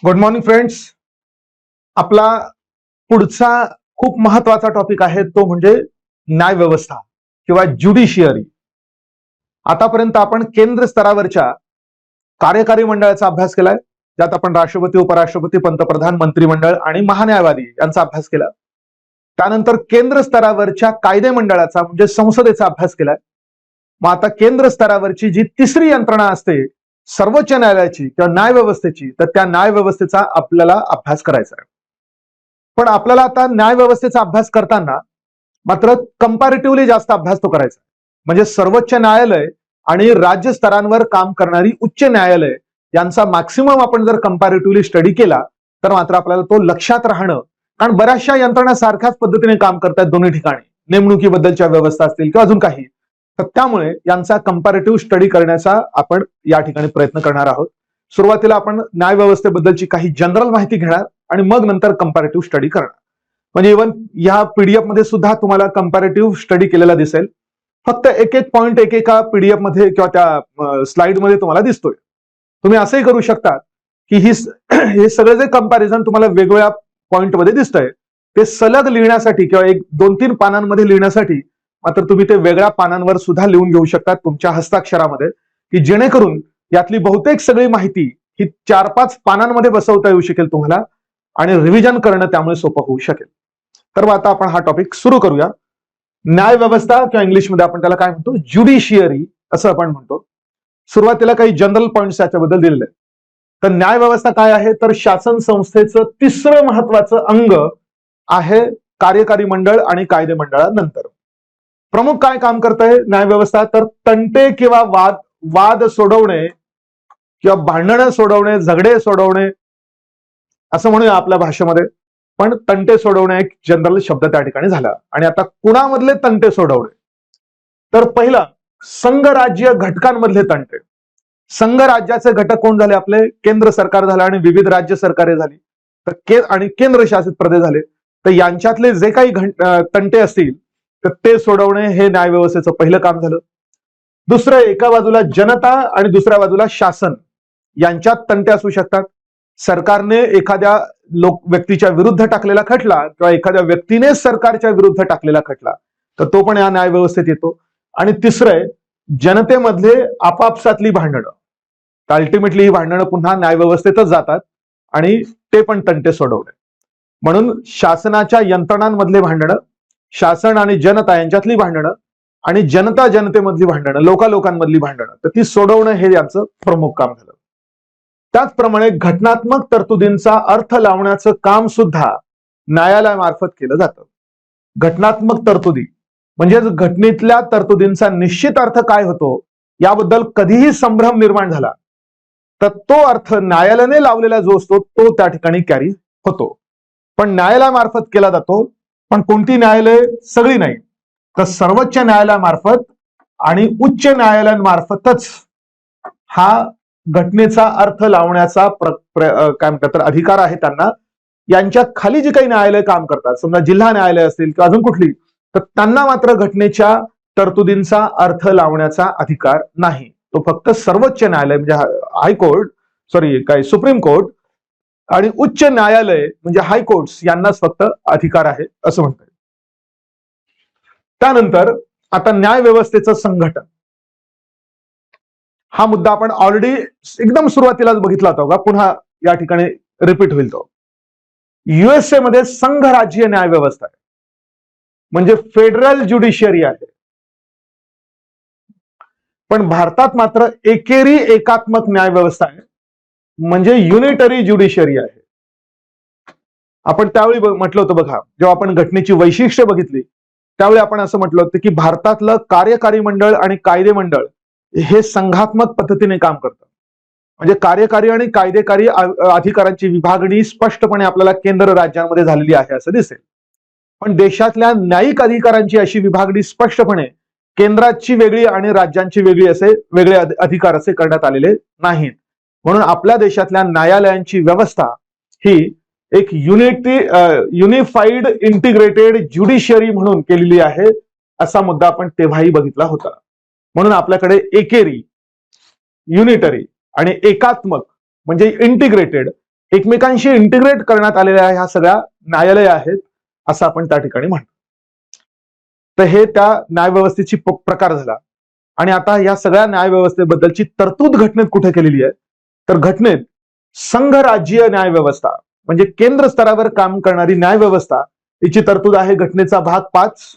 Good morning friends. आपला पुढचा खूप महत्वाचा टॉपिक आहे तो म्हणजे न्याय व्यवस्था किंवा ज्युडिशियरी. आतापर्यंत आपण केंद्र स्तरावरच्या कार्यकारी मंडळाचा अभ्यास केलाय, ज्यात आपण राष्ट्रपती, उपराष्ट्रपती, पंतप्रधान, मंत्रिमंडळ आणि महान्यायवादी यांचा अभ्यास केला. त्यानंतर केंद्र स्तरावरच्या कायदे मंडळाचा म्हणजे संसदेचा अभ्यास केलाय. मग आता केंद्र स्तरावरची जी तिसरी यंत्रणा असते सर्वोच्च न्यायालयाची किंवा न्याय व्यवस्थेची, तर त्या न्याय व्यवस्थेचा आपल्याला अभ्यास करायचा आहे. पण आपल्याला आता न्याय व्यवस्थेचा अभ्यास करताना मात्र कंपॅरेटिव्हली जास्त अभ्यास तो करायचा. म्हणजे सर्वोच्च न्यायालय आणि राज्य स्तरांवर काम करणारी उच्च न्यायालय यांचा मॅक्सिमम आपण जर कंपॅरेटिव्हली स्टडी केला तर मात्र आपल्याला तो लक्षात राहणं, कारण बऱ्याचशा यंत्रणा सारख्याच पद्धतीने काम करतात दोन्ही ठिकाणी, नेमणुकीबद्दलच्या व्यवस्था असतील किंवा अजून काही. तर त्यामुळे यांचा कंपॅरेटिव्ह स्टडी करण्याचा आपण या ठिकाणी प्रयत्न करणार आहोत. सुरुवातीला आपण न्याय व्यवस्थेबद्दलची काही जनरल माहिती घेणार आणि मग नंतर कंपॅरेटिव्ह स्टडी करणार. म्हणजे इव्हन या पीडीएफ मध्ये सुद्धा तुम्हाला कंपॅरेटिव्ह स्टडी केलेला दिसेल. फक्त एक एक पॉइंट एकेका पीडीएफ मध्ये किंवा त्या स्लाइड मध्ये तुम्हाला दिसतोय. तुम्ही असंही करू शकता की हे सगळे जे कंपॅरिझन तुम्हाला वेगवेगळ्या पॉइंट मध्ये दिसतंय ते सलग लिहिण्यासाठी किंवा एक 2-3 पानांमध्ये लिहिण्यासाठी मात्र तुम्ही ते वेगळ्या पानांवर सुद्धा लिहून घेऊ शकता तुमच्या हस्ताक्षरामध्ये, की जेणेकरून यातली बहुतेक सगळी माहिती ही 4-5 पानांमध्ये बसवता येऊ शकेल तुम्हाला आणि रिव्हिजन करणं त्यामुळे सोपं होऊ शकेल. तर आता आपण हा टॉपिक सुरू करूया. न्याय व्यवस्था किंवा इंग्लिशमध्ये आपण त्याला काय म्हणतो, ज्युडिशियरी असं आपण म्हणतो. सुरुवातीला काही जनरल पॉइंट्स याच्याबद्दल दिलेले. तर न्याय व्यवस्था काय आहे, तर शासन संस्थेचं तिसरं महत्वाचं अंग आहे कार्यकारी मंडळ आणि कायदे मंडळानंतर. प्रमुख काय काम करतंय न्याय व्यवस्था, तर तंटे किंवा वाद सोडवणे किंवा भांडणं सोडवणे, झगडे सोडवणे असं म्हणूया आपल्या भाषेमध्ये. पण तंटे सोडवणे एक जनरल शब्द त्या ठिकाणी झाला. आणि आता कुणामधले तंटे सोडवणे, तर पहिला संघराज्य घटकांमधले तंटे. संघ राज्याचे घटक कोण झाले आपले, केंद्र सरकार झालं आणि विविध राज्य सरकारे झाली, तर आणि केंद्रशासित प्रदेश झाले. तर यांच्यातले जे काही तंटे असतील तर ते सोडवणे हे न्याय व्यवस्थेचं पहिलं काम झालं. दुसरं, एका बाजूला जनता आणि दुसऱ्या बाजूला शासन यांच्यात तंटे असू शकतात. सरकारने एखाद्या व्यक्तीच्या विरुद्ध टाकलेला खटला किंवा एखाद्या व्यक्तीने सरकारच्या विरुद्ध टाकलेला खटला तर तो पण या न्याय व्यवस्थेत येतो. आणि तिसरं आहे जनतेमधले आपापसातली भांडणं. अल्टिमेटली ही भांडणं पुन्हा न्याय व्यवस्थेतच जातात आणि ते पण तंटे सोडवणे. म्हणून शासनाच्या यंत्रणांमधले भांडणं, शासन आणि जनता यांच्यातली भांडणं आणि जनता जनतेमधली भांडणं, लोकांमधली भांडणं, तर ती सोडवणं हे यांचं प्रमुख काम झालं. त्याचप्रमाणे घटनात्मक तरतुदींचा अर्थ लावण्याचं काम सुद्धा न्यायालयामार्फत केलं जातं. घटनात्मक तरतुदी म्हणजे घटनेतल्या तरतुदींचा निश्चित अर्थ काय होतो याबद्दल कधीही संभ्रम निर्माण झाला तर तो अर्थ न्यायालयाने लावलेला जो असतो तो त्या ठिकाणी कॅरी होतो. पण न्यायालयामार्फत केला जातो. पण कोणती न्यायालय, सगळी नाही, तर सर्वोच्च न्यायालयामार्फत आणि उच्च न्यायालयांमार्फतच हा घटनेचा अर्थ लावण्याचा काय म्हणतात अधिकार आहे त्यांना. यांच्या खाली जी काही न्यायालय काम करतात, समजा जिल्हा न्यायालय असतील किंवा अजून कुठली, तर त्यांना मात्र घटनेच्या तरतुदींचा अर्थ लावण्याचा अधिकार नाही. तो फक्त सर्वोच्च न्यायालय म्हणजे हायकोर्ट, सुप्रीम कोर्ट आणि उच्च न्यायालय म्हणजे हायकोर्ट्स यांनाच फक्त अधिकार आहे असं म्हणतात. त्यानंतर आता न्याय व्यवस्थेचं संघटन. हा मुद्दा आपण ऑलरेडी एकदम सुरुवातीलाच बघितला होता, पुन्हा या ठिकाणी रिपीट होईल तो. युएसए मध्ये संघ राज्य न्याय व्यवस्था आहे, म्हणजे फेडरल ज्युडिशियरी आहे. पण भारतात मात्र एकेरी एकात्मक न्याय व्यवस्था आहे, म्हणजे युनिटरी ज्युडिशियरी आहे. आपण त्यावेळी म्हटलं होतं बघा, जेव्हा आपण घटनेची वैशिष्ट्य बघितली त्यावेळी आपण असं म्हटलं होतं की भारतातलं कार्यकारी मंडळ आणि कायदे मंडळ हे संघात्मक पद्धतीने काम करतं. म्हणजे कार्यकारी आणि कायदेकारी अधिकारांची विभागणी स्पष्टपणे आपल्याला केंद्र राज्यांमध्ये झालेली आहे असं दिसेल. पण देशातल्या न्यायिक अधिकारांची अशी विभागणी स्पष्टपणे केंद्राची वेगळी आणि राज्यांची वेगळी असे वेगळे अधिकार असे करण्यात आलेले नाहीत. म्हणून आपल्या देशातल्या न्यायालयांची व्यवस्था ही एक युनिफाईड इंटिग्रेटेड ज्युडिशियरी म्हणून केलेली आहे असा मुद्दा आपण तेव्हाही बघितला होता. म्हणून आपल्याकडे एकेरी, युनिटरी आणि एकात्मक म्हणजे इंटिग्रेटेड एकमेकांशी इंटिग्रेट करण्यात आलेल्या ह्या सगळ्या न्यायालय आहेत असं आपण त्या ठिकाणी म्हणतो. तर हे त्या न्यायव्यवस्थेची प्रकार झाला. आणि आता या सगळ्या न्यायव्यवस्थेबद्दलची तरतूद घटनेत कुठे केलेली आहे, तर घटनेत संघराज्यीय न्यायव्यवस्था म्हणजे केंद्र स्तरावर काम करणारी न्यायव्यवस्था याची तरतूद आहे घटनेचा भाग 5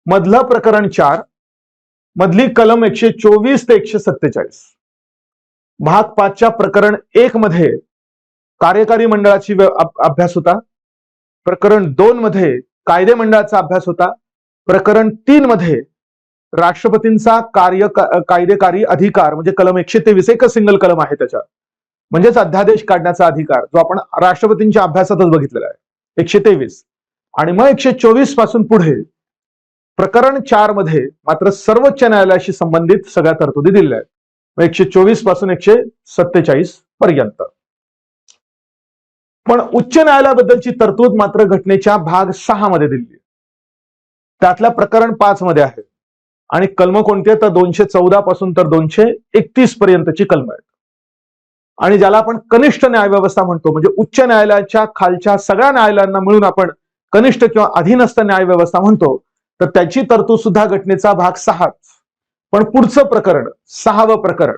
मधलं प्रकरण 4 मधली कलम 124 ते 147. भाग 5च्या प्रकरण 1 मध्ये कार्यकारी मंडळाची अभ्यास होता. प्रकरण 2 मध्ये कायदे मंडळाचा अभ्यास होता. प्रकरण 3 मध्ये राष्ट्रपतींचा कायदेकारी अधिकार म्हणजे कलम 123 एकच सिंगल कलम आहे त्याच्या, म्हणजेच अध्यादेश काढण्याचा अधिकार जो आपण राष्ट्रपतींच्या अभ्यासातच बघितलेला आहे 123. आणि मग 124 पासून पुढे प्रकरण 4 मध्ये मात्र सर्वोच्च न्यायालयाशी संबंधित सगळ्या तरतुदी दिलेल्या आहेत 124 पासून 147 पर्यंत. पण उच्च न्यायालयाबद्दलची तरतूद मात्र घटनेच्या भाग 6 मध्ये दिली आहे. त्यातल्या प्रकरण 5 मध्ये आहे आणि कलम कोणती आहे तर 214 पासून तर 231 पर्यंतची कलम आहेत. आणि ज्याला आपण कनिष्ठ न्यायव्यवस्था म्हणतो म्हणजे उच्च न्यायालयाच्या खालच्या सगळ्या न्यायालयांना मिळून आपण कनिष्ठ किंवा अधीनस्थ न्यायव्यवस्था म्हणतो, तर त्याची तरतूद सुद्धा घटनेचा भाग 6. पण पुढचं प्रकरण 6वं प्रकरण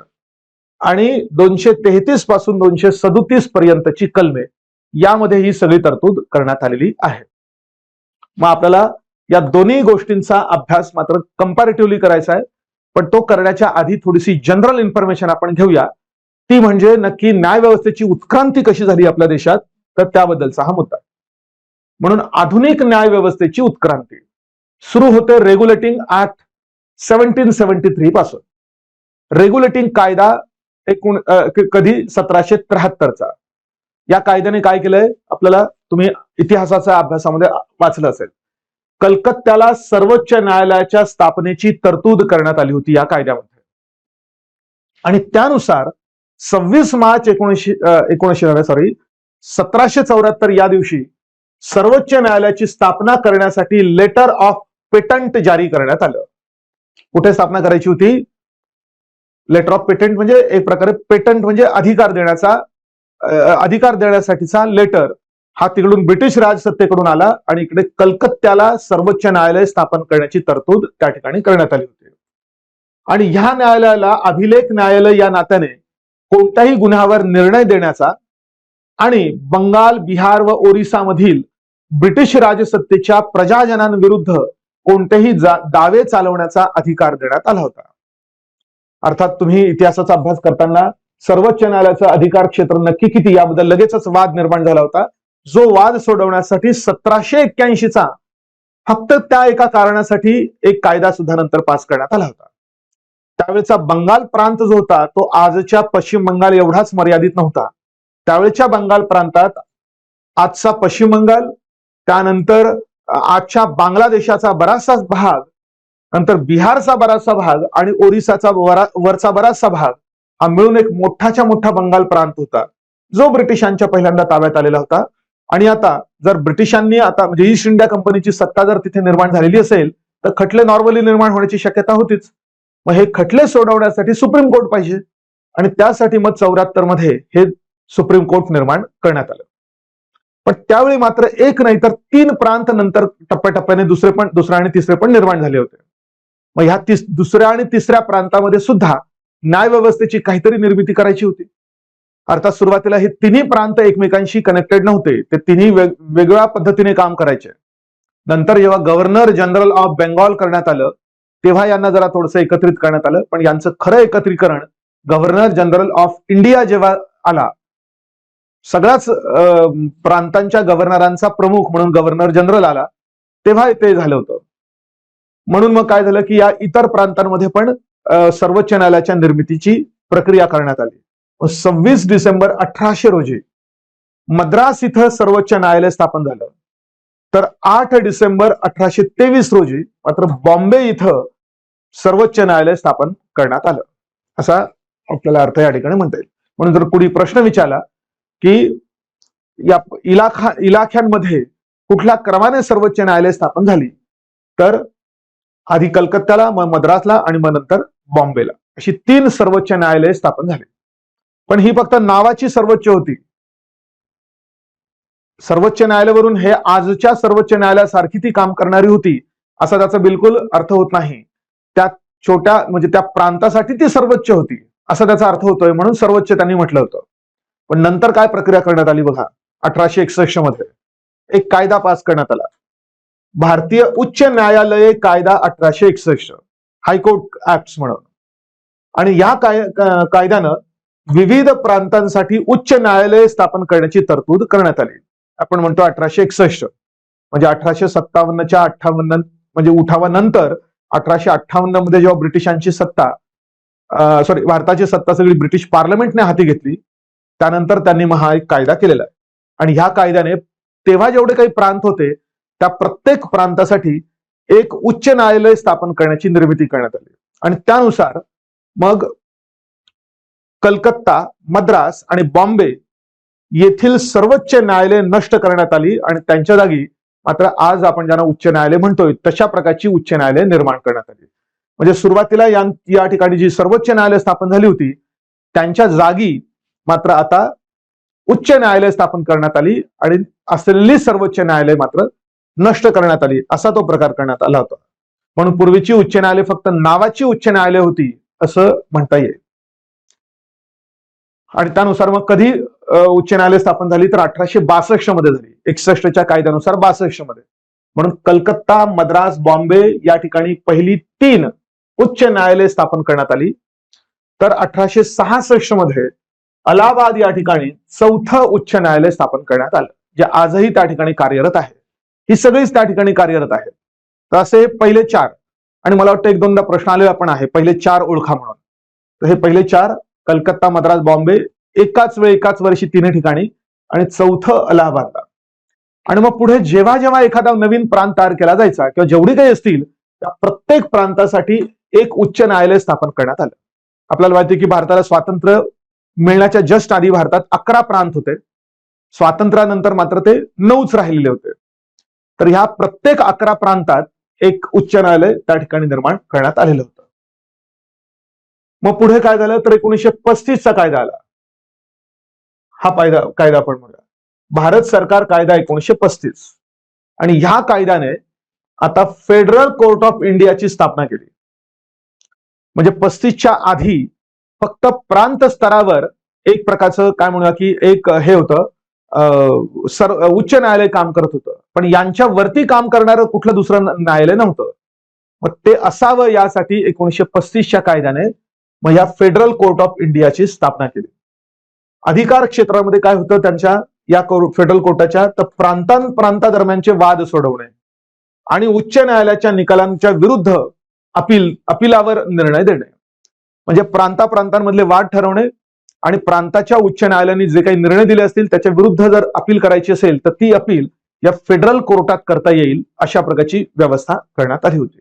आणि 233 पासून 237 पर्यंतची कलमे यामध्ये ही सगळी तरतूद करण्यात आलेली आहे. मग आपल्याला या दोन्ही गोष्टींचा अभ्यास मात्र कंपॅरेटिव्हली करायचा आहे, पण तो करण्याच्या आधी थोडीशी जनरल इन्फॉर्मेशन आपण घेऊया. ती म्हणजे नक्की न्यायव्यवस्थेची उत्क्रांती कशी झाली आपल्या देशात, तर त्याबद्दलचा हा मुद्दा. म्हणून आधुनिक न्यायव्यवस्थेची उत्क्रांती सुरू होते रेग्युलेटिंग ऍक्ट 1773 पासून. रेग्युलेटिंग कायदा कधी 1773चा. या कायद्याने काय केलंय आपल्याला तुम्ही इतिहासाच्या अभ्यासामध्ये वाचलं असेल. कलकत्त्याला सर्वोच्च न्यायालयाच्या स्थापनेची तरतूद करण्यात आली होती या कायद्यामध्ये. आणि त्यानुसार 26 मार्च 1774 या दिवशी सर्वोच्च न्यायालयाची स्थापना करण्यासाठी लेटर ऑफ पेटंट जारी करण्यात आलं. कुठे स्थापना करायची होती? लेटर ऑफ पेटंट म्हणजे एक प्रकारे पेटंट म्हणजे अधिकार देण्यासाठीचा लेटर हा तिकडून ब्रिटिश राजसत्तेकडून आला आणि इकडे कलकत्त्याला सर्वोच्च न्यायालय स्थापन करण्याची तरतूद त्या ठिकाणी करण्यात आली होती. आणि ह्या न्यायालयाला अभिलेख न्यायालय या नात्याने कोणत्याही गुन्ह्यावर निर्णय देण्याचा आणि बंगाल, बिहार व ओरिसामधील ब्रिटिश राजसत्तेच्या प्रजाजनांविरुद्ध कोणतेही दावे चालवण्याचा अधिकार देण्यात आला होता. अर्थात तुम्ही इतिहासाचा अभ्यास करताना सर्वोच्च न्यायालयाचं अधिकार क्षेत्र नक्की किती याबद्दल लगेचच वाद निर्माण झाला होता, जो वाद सोडवण्यासाठी 1781चा फक्त त्या एका कारणासाठी एक कायदा सुद्धा नंतर पास करण्यात आला होता. त्यावेळेचा बंगाल प्रांत जो होता तो आजच्या पश्चिम बंगाल एवढाच मर्यादित नव्हता. त्यावेळेच्या बंगाल प्रांतात आजचा पश्चिम बंगाल, त्यानंतर आजच्या बांगलादेशाचा बराचसा भाग, नंतर बिहारचा बराचसा भाग आणि ओरिसाचा वरचा बराचसा भाग हा मिळून एक मोठाच्या मोठा बंगाल प्रांत होता जो ब्रिटिशांच्या पहिल्यांदा ताब्यात आलेला होता. आणि आता जर ब्रिटिशांनी आता म्हणजे ईस्ट इंडिया कंपनीची सत्ता जर तिथे निर्माण झालेली असेल तर खटले नॉर्मली निर्माण होण्याची शक्यता होतीच. मग हे खटले सोडवण्यासाठी सुप्रीम कोर्ट पाहिजे आणि त्यासाठी मग 74 मध्ये हे सुप्रीम कोर्ट निर्माण करण्यात आलं. पण त्यावेळी मात्र एक नाही तर 3 प्रांत नंतर टप्प्याटप्प्याने दुसरे आणि तिसरे पण निर्माण झाले होते. मग ह्या दुसऱ्या आणि तिसऱ्या प्रांतामध्ये सुद्धा न्यायव्यवस्थेची काहीतरी निर्मिती करायची होती. अर्थात सुरुवातीला हे तिन्ही प्रांत एकमेकांशी कनेक्टेड नव्हते, ते तिन्ही वेगवेगळ्या पद्धतीने काम करायचे. नंतर जेव्हा गव्हर्नर जनरल ऑफ बेंगॉल करण्यात आलं तेव्हा यांना जरा थोडंसं एकत्रित करण्यात आलं. पण यांचं खरं एकत्रीकरण गव्हर्नर जनरल ऑफ इंडिया जेव्हा आला, सगळ्याच प्रांतांच्या गव्हर्नरांचा प्रमुख म्हणून गव्हर्नर जनरल आला, तेव्हा ते झालं होतं. म्हणून मग काय झालं की या इतर प्रांतांमध्ये पण सर्वोच्च न्यायालयाच्या निर्मितीची प्रक्रिया करण्यात आली. 26 डिसेंबर 1800 रोजी मद्रास इथं सर्वोच्च न्यायालय स्थापन झालं. तर 8 डिसेंबर 1823 रोजी मात्र बॉम्बे इथं सर्वोच्च न्यायालय स्थापन करण्यात आलं, असा आपल्याला अर्थ या ठिकाणी म्हणता येईल. म्हणून जर कुणी प्रश्न विचारला की या इलाख्यांमध्ये कुठल्या क्रमाने सर्वोच्च न्यायालय स्थापन झाली, तर आधी कलकत्त्याला, मग मद्रासला आणि मग नंतर बॉम्बेला अशी 3 सर्वोच्च न्यायालये स्थापन झाली. पण ही फक्त नावाची सर्वोच्च होती. सर्वोच्च न्यायालयावरून हे आजच्या सर्वोच्च न्यायालयासारखी ती काम करणारी होती असा त्याचा बिलकुल अर्थ होत नाही. त्या छोट्या म्हणजे त्या प्रांतासाठी ती सर्वोच्च होती असा त्याचा अर्थ होतोय, म्हणून सर्वोच्च त्यांनी म्हटलं होतं. पण नंतर काय प्रक्रिया करण्यात आली बघा. 1861 मध्ये एक कायदा पास करण्यात आला, भारतीय उच्च न्यायालय कायदा 1861, हायकोर्ट ऍक्ट म्हणून. आणि या कायद्यानं विविध प्रांतांसाठी उच्च न्यायालय स्थापन करण्याची तरतूद करण्यात आली. आपण म्हणतो 1861 म्हणजे 1857च्या 58 म्हणजे उठावानंतर 1858 मध्ये जेव्हा ब्रिटिशांची सत्ता भारताची सत्ता सगळी ब्रिटिश पार्लमेंटने हाती घेतली, त्यानंतर त्यांनी हा एक कायदा केलेला आहे. आणि ह्या कायद्याने तेव्हा जेवढे काही प्रांत होते त्या प्रत्येक प्रांतासाठी एक उच्च न्यायालय स्थापन करण्याची निर्मिती करण्यात आली. आणि त्यानुसार मग कलकत्ता, मद्रास आणि बॉम्बे येथील सर्वोच्च न्यायालय नष्ट करण्यात आली आणि त्यांच्या जागी मात्र आज आपण ज्यांना उच्च न्यायालय म्हणतोय तशा प्रकारची उच्च न्यायालय निर्माण करण्यात आली. म्हणजे सुरुवातीला या ठिकाणी जी सर्वोच्च न्यायालय स्थापन झाली होती त्यांच्या जागी मात्र आता उच्च न्यायालय स्थापन करण्यात आली आणि असलेली सर्वोच्च न्यायालय मात्र नष्ट करण्यात आली, असा तो प्रकार करण्यात आला होता. म्हणून पूर्वीची उच्च न्यायालय फक्त नावाची उच्च न्यायालय होती असं म्हणता येईल. आणि त्यानुसार मग कधी उच्च न्यायालय स्थापन झाली तर 1862 मध्ये झाली, 61च्या कायद्यानुसार 62 मध्ये. म्हणून कलकत्ता, मद्रास, बॉम्बे या ठिकाणी पहिली 3 उच्च न्यायालय स्थापन करण्यात आली. तर 1866 मध्ये अलाहाबाद या ठिकाणी 4थं उच्च न्यायालय स्थापन करण्यात आलं, जे आजही त्या ठिकाणी कार्यरत आहे. ही सगळीच त्या ठिकाणी कार्यरत आहेत. तर असे पहिले 4, आणि मला वाटतं 1-2दा प्रश्न आलेला पण आहे, पहिले 4 ओळखा म्हणून. तर हे पहिले 4 कलकत्ता, मद्रास, बॉम्बे एकाच वेळी एकाच वर्षी 3 ठिकाणी, आणि 4थं अलाहाबादला. आणि मग पुढे जेव्हा जेव्हा एखादा नवीन प्रांत तयार केला जायचा किंवा जेवढी काही असतील त्या प्रत्येक प्रांतासाठी एक उच्च न्यायालय स्थापन करण्यात आलं. आपल्याला माहिती आहे की भारताला स्वातंत्र्य मिळण्याच्या जस्ट आधी भारतात 11 प्रांत होते, स्वातंत्र्यानंतर मात्र ते 9च राहिलेले होते. तर ह्या प्रत्येक 11 प्रांतात एक उच्च न्यायालय त्या ठिकाणी निर्माण करण्यात आलेलं होतं. मग पुढे काय झालं तर 1935चा कायदा आला. हा कायदा आपण म्हणूया भारत सरकार कायदा 1935. आणि ह्या कायद्याने आता फेडरल कोर्ट ऑफ इंडियाची स्थापना केली. म्हणजे 35च्या आधी फक्त प्रांत स्तरावर एक प्रकारचं काय म्हणूया की एक हे होतं, उच्च न्यायालय काम करत होतं, पण यांच्या वरती काम करणारं कुठलं दुसरं न्यायालय नव्हतं. मग ते असावं यासाठी 1935च्या कायद्याने मग या फेडरल कोर्ट ऑफ इंडियाची स्थापना केली. अधिकार क्षेत्रामध्ये काय होतं त्यांच्या या फेडरल कोर्टाच्या, तर प्रांतादरम्यानचे वाद सोडवणे आणि उच्च न्यायालयाच्या निकालांच्या विरुद्ध अपिलावर निर्णय देणे. म्हणजे प्रांतांमधले वाद ठरवणे आणि प्रांताच्या उच्च न्यायालयाने जे काही निर्णय दिले असतील त्याच्या विरुद्ध जर अपील करायची असेल तर ती अपील या फेडरल कोर्टात करता येईल अशा प्रकारची व्यवस्था करण्यात आली होती.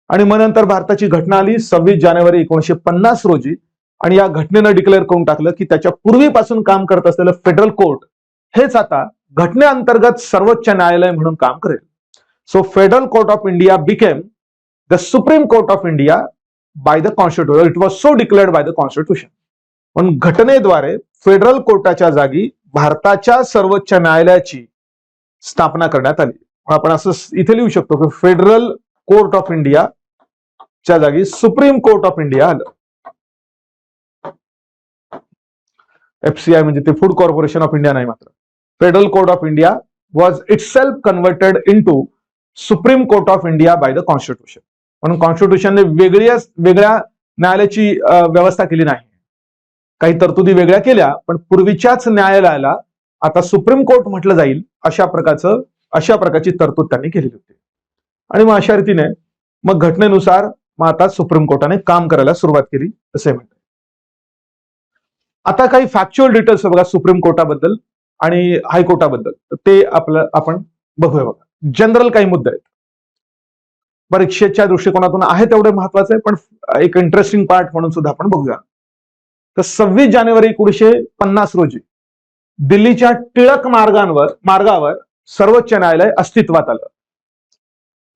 आणि मग नंतर भारताची घटना आली 26 जानेवारी 1950 रोजी, आणि या घटनेनं डिक्लेअर करून टाकलं की त्याच्या पूर्वीपासून काम करत असलेलं फेडरल कोर्ट हेच आता घटनेअंतर्गत सर्वोच्च न्यायालय म्हणून काम करेल. So federal court of India became the Supreme court of India by the constitution. It was so declared by the constitution. पण घटनेद्वारे फेडरल कोर्टाच्या जागी भारताच्या सर्वोच्च न्यायालयाची स्थापना करण्यात आली. आपण असं इथे लिहू शकतो की फेडरल कोर्ट ऑफ इंडिया च्या जागी सुप्रीम कोर्ट ऑफ इंडिया आलं. FCI म्हणजे ते फूड कॉर्पोरेशन ऑफ इंडिया नाही, मात्र federal court of India was itself converted into supreme court of India by the constitution. म्हणून कॉन्स्टिट्यूशनने वेगळ्या न्यायालयाची व्यवस्था केली नाही, काही तरतुदी वेगळ्या केल्या, पण पूर्वीच्याच न्यायालयाला आता सुप्रीम कोर्ट म्हटलं जाईल अशा प्रकारची तरतूद त्यांनी केलेली होती. आणि मग अशा रीतीने मग घटनेनुसार मग आता सुप्रीम कोर्टाने काम करायला सुरुवात केली असे म्हणतात. आता काही फॅक्च्युअल डिटेल्स बघा सुप्रीम कोर्टाबद्दल आणि हायकोर्टाबद्दल, ते आपण बघूया. बघा जनरल काही मुद्दे आहेत, परीक्षेच्या दृष्टिकोनातून आहे तेवढे महत्वाचे, पण एक इंटरेस्टिंग पार्ट म्हणून सुद्धा आपण बघूया. तर 26 जानेवारी 1950 रोजी दिल्लीच्या टिळक मार्गावर सर्वोच्च न्यायालय अस्तित्वात आलं.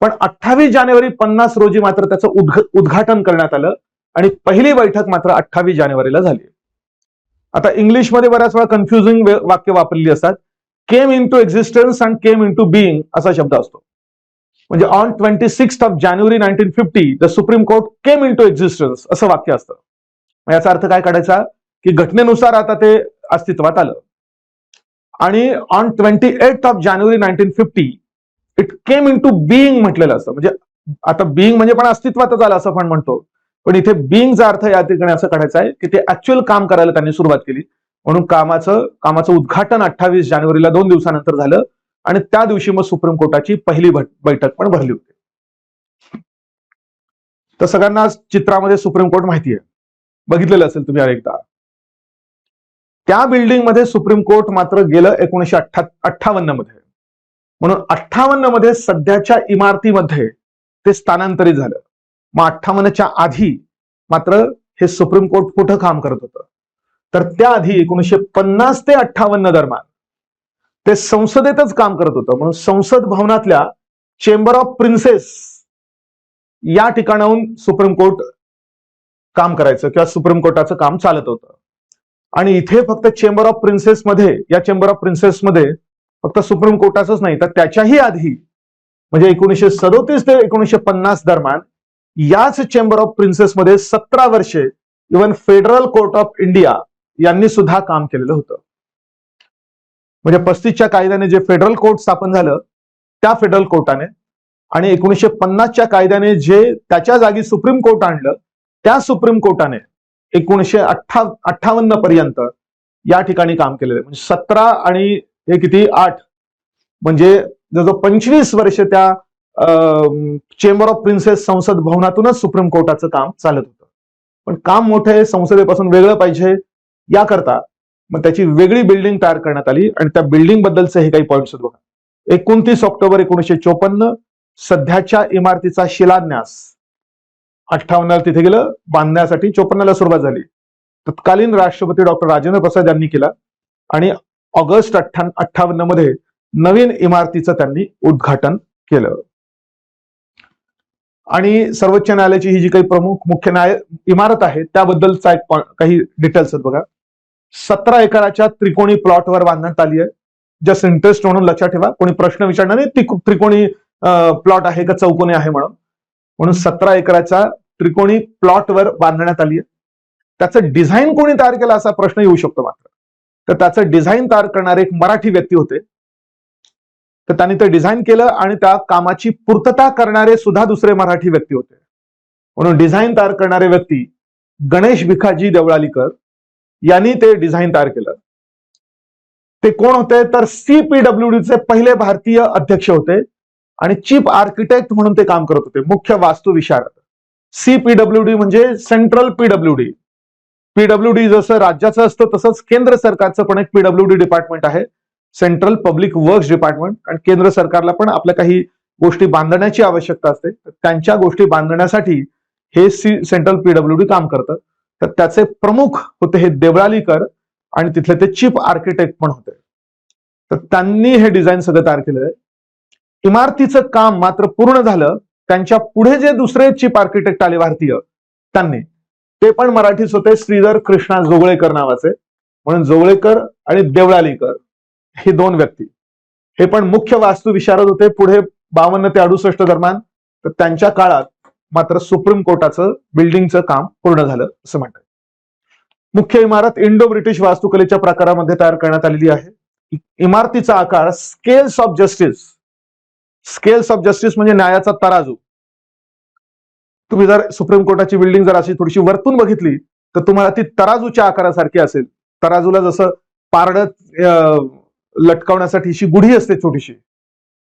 पण 28 जानेवारी 50 रोजी मात्र त्याचं उद्घाटन करण्यात आलं आणि पहिली बैठक मात्र 28 जानेवारीला झाली. आता इंग्लिशमध्ये बऱ्याच वेळा कन्फ्युजिंग वाक्य वापरली असतात came into existence and came into being असा शब्द असतो. म्हणजे ऑन 26 जानेवारी 1950 the Supreme Court came into existence असं वाक्य असतं. याचा अर्थ काय काढायचा की घटनेनुसार आता ते अस्तित्वात आलं. आणि on 28 January 1950 it came into being म्हटलेलं असतं. म्हणजे आता बिईंग म्हणजे पण अस्तित्वातच आलं असं आपण म्हणतो, पण इथे बिईंगचा अर्थ या ठिकाणी असं काढायचा आहे की ते ऍक्च्युअल काम करायला त्यांनी सुरुवात केली. म्हणून कामाचं उद्घाटन 28 जानेवारीला 2 दिवसानंतर झालं आणि त्या दिवशी मग सुप्रीम कोर्टाची पहिली बैठक पण भरली होती. तर सगळ्यांना चित्रामध्ये सुप्रीम कोर्ट माहिती आहे, बघितलेलं असेल तुम्ही अनेकदा. त्या बिल्डिंगमध्ये सुप्रीम कोर्ट मात्र गेलं 1958 मध्ये. म्हणून 58 मध्ये सध्याच्या इमारतीमध्ये ते स्थानांतरित झालं. मग 58च्या आधी मात्र हे सुप्रीम कोर्ट कुठं काम करत होतं, तर त्याआधी 1950 ते 58 दरम्यान ते संसदेतच काम करत होतं. म्हणून संसद भवनातल्या चेंबर ऑफ प्रिन्सेस या ठिकाणाहून सुप्रीम कोर्ट काम करायचं किंवा सुप्रीम कोर्टाचं काम चालत होतं. आणि इथे फक्त चेंबर ऑफ प्रिन्सेस मध्ये, या चेंबर ऑफ प्रिन्सेस मध्ये फक्त सुप्रीम कोर्टाचंच नाही तर त्याच्याही आधी म्हणजे 1937 ते 1950 दरम्यान याच चेंबर ऑफ प्रिन्सेस मध्ये 17 वर्षे even federal court of India यांनी सुद्धा काम केलेलं होतं. म्हणजे 35च्या कायद्याने जे फेडरल कोर्ट स्थापन झालं त्या फेडरल कोर्टाने आणि 1950च्या कायद्याने जे त्याच्या जागी सुप्रीम कोर्ट आणलं त्या सुप्रीम कोर्टाने 1958 पर्यंत या ठिकाणी काम केलेलं आहे. म्हणजे 17 आणि हे किती 8 म्हणजे जवळजवळ 25 वर्ष त्या चेंबर ऑफ प्रिन्सेस संसद भवनातूनच सुप्रीम कोर्टाचं काम चालत होतं. पण काम मोठं आहे, संसदेपासून वेगळं पाहिजे, याकरता मग त्याची वेगळी बिल्डिंग तयार करण्यात आली आणि त्या बिल्डिंग बद्दलचे हे काही पॉईंट्स बघा. 29 ऑक्टोबर 1954 सध्याच्या इमारतीचा शिलान्यास. 58ला तिथे गेलं बांधण्यासाठी, 54ला सुरुवात झाली. तत्कालीन राष्ट्रपती डॉक्टर राजेंद्र प्रसाद यांनी केला आणि ऑगस्ट 58 मध्ये नवीन इमारतीचं त्यांनी उद्घाटन केलं. आणि सर्वोच्च न्यायालयाची ही जी काही प्रमुख मुख्य इमारत आहे त्याबद्दलचा काही डिटेल्स आहेत बघा. 17 एकराच्या त्रिकोणी प्लॉटवर बांधण्यात आली आहे. जस्ट इंटरेस्ट म्हणून लक्षात ठेवा, कोणी प्रश्न विचारणार नाही त्रिकोणी प्लॉट आहे का चौकोनी आहे म्हणून 17 एकराच्या त्रिकोणी प्लॉटवर बांधण्यात आली आहे. त्याचं डिझाईन कोणी तयार केलं असा प्रश्न येऊ शकतो मात्र. तर त्याचं डिझाईन तयार करणारे एक मराठी व्यक्ती होते, तर त्यांनी ते डिझाईन केलं आणि त्या कामाची पूर्तता करणारे सुद्धा दुसरे मराठी व्यक्ती होते. म्हणून डिझाईन तयार करणारे व्यक्ती गणेश भिकाजी देवळालीकर यांनी ते डिझाईन तयार केलं. ते कोण होते तर CPWDचे पहिले भारतीय अध्यक्ष होते आणि चीफ आर्किटेक्ट म्हणून ते काम करत होते, मुख्य वास्तुविशारद. CPWD म्हणजे सेंट्रल PWD. PWD जसं राज्याचं असतं तसंच केंद्र सरकारचं पण एक PWD डिपार्टमेंट आहे, सेंट्रल पब्लिक वर्क्स डिपार्टमेंट. आणि केंद्र सरकारला पण आपल्या काही गोष्टी बांधण्याची आवश्यकता असते, त्यांच्या गोष्टी बांधण्यासाठी हे सेंट्रल PWD काम करतं. तर त्याचे प्रमुख होते हे देवळालीकर आणि तिथले ते चीफ आर्किटेक्ट पण होते. तर त्यांनी हे डिझाईन सगळं तयार केलेलं आहे. इमारतीचं काम मात्र पूर्ण झालं त्यांच्या पुढे जे दुसरे चीफ आर्किटेक्ट आले भारतीय, त्यांनी ते पण मराठीच होते, श्रीधर कृष्णा जोगळेकर नावाचे. म्हणून जोगळेकर आणि देवळालीकर हे दोन व्यक्ती हे पण मुख्य वास्तुविशारद होते पुढे 52 ते 68 दरम्यान. तर त्यांच्या काळात मात्र सुप्रीम कोर्टाचं बिल्डिंगचं काम पूर्ण झालं असं म्हणतात. मुख्य इमारत इंडो ब्रिटिश वास्तुकलेच्या प्रकारामध्ये तयार करण्यात आलेली आहे. इमारतीचा आकार scales of justice. Scales of justice म्हणजे न्यायाचा तराजू. तुम्ही जर सुप्रीम कोर्टाची बिल्डिंग जर अशी थोडीशी वरतून बघितली तर तुम्हाला ती तराजूच्या आकारासारखी असेल. तराजूला जसं पारडत लटकावण्यासाठी अशी गुढी असते छोटीशी,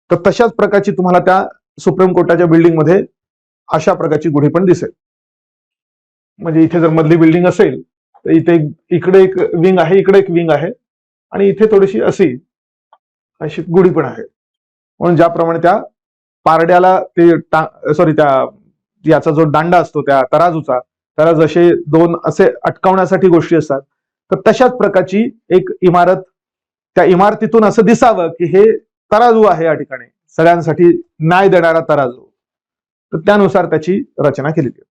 तर तशाच प्रकारची तुम्हाला त्या सुप्रीम कोर्टाच्या बिल्डिंग मध्ये अशा प्रकारची गुढी पण दिसेल. म्हणजे इथे जर मधली बिल्डिंग असेल तर इथे इकडे एक विंग आहे, इकडे एक विंग आहे आणि इथे थोडीशी अशी गुढी पण आहे. म्हणून ज्याप्रमाणे त्या पारड्याला ते त्या याचा जो दांडा असतो त्या तराजूचा, त्याला जसे दोन असे अटकावण्यासाठी गोष्टी असतात, तर तशाच प्रकारची एक इमारत, त्या इमारतीतून असं दिसावं की हे तराजू आहे या ठिकाणी, सगळ्यांसाठी न्याय देणारा तराजू. तर त्यानुसार त्याची रचना केलेली आहे.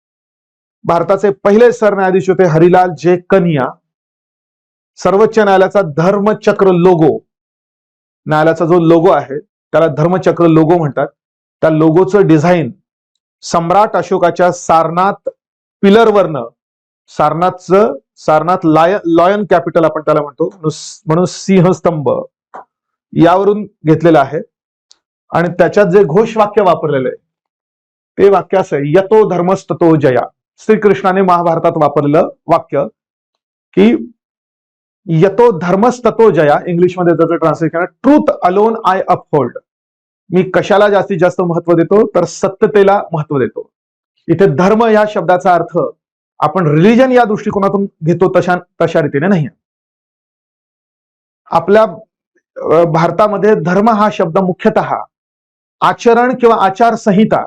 भारताचे पहिले सरन्यायाधीश होते हरिलाल जे कनिया. सर्वोच्च न्यायालयाचा धर्मचक्र लोगो न्यायालयाचा जो लोगो आहे त्याला धर्मचक्र लोगो म्हणतात. त्या लोगोचं डिझाईन सम्राट अशोकाच्या सारनाथ पिलरवरनं, सारनाथ लॉयन कॅपिटल आपण त्याला म्हणतो, म्हणून सिंहस्तंभ यावरून घेतलेलं आहे. आणि त्याच्यात जे घोषवाक्य वापरलेलं आहे ते वाक्य असं आहे, यतो धर्मस्ततो जया. श्रीकृष्णाने महाभारतात वापरलेलं वाक्य की यतो धर्मस्ततो जया, इंग्लिशमध्ये त्याचं translation, truth alone I uphold. मी कशाला जास्तीत जास्त महत्व देतो, तर सत्यतेला महत्व देतो. इथे धर्म या शब्दाचा अर्थ आपण रिलिजन या दृष्टिकोनातून घेतो तशा रीतीने नाही. आपल्या भारतामध्ये धर्म हा शब्द मुख्यतः आचरण किंवा आचारसंहिता,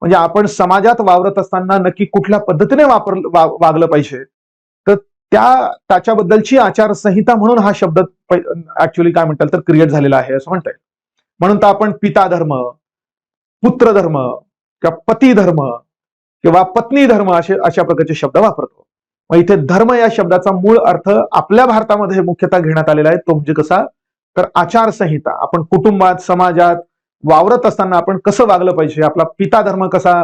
म्हणजे आपण समाजात वावरत असताना नक्की कुठल्या पद्धतीने वागलं पाहिजे, तर त्याच्याबद्दलची आचारसंहिता म्हणून हा शब्द ऍक्च्युअली काय म्हणतात तर क्रिएट झालेला आहे असं म्हणता येईल. म्हणून तर आपण पिता धर्म, पुत्र धर्म किंवा पती धर्म किंवा पत्नी धर्म अशा प्रकारचे शब्द वापरतो. मग इथे धर्म या शब्दाचा मूळ अर्थ आपल्या भारतामध्ये मुख्यतः घेण्यात आलेला आहे. तो म्हणजे कसा, तर आचारसंहिता. आपण कुटुंबात समाजात वावरत असताना आपण कसं वागलं पाहिजे, आपला पिता धर्म कसा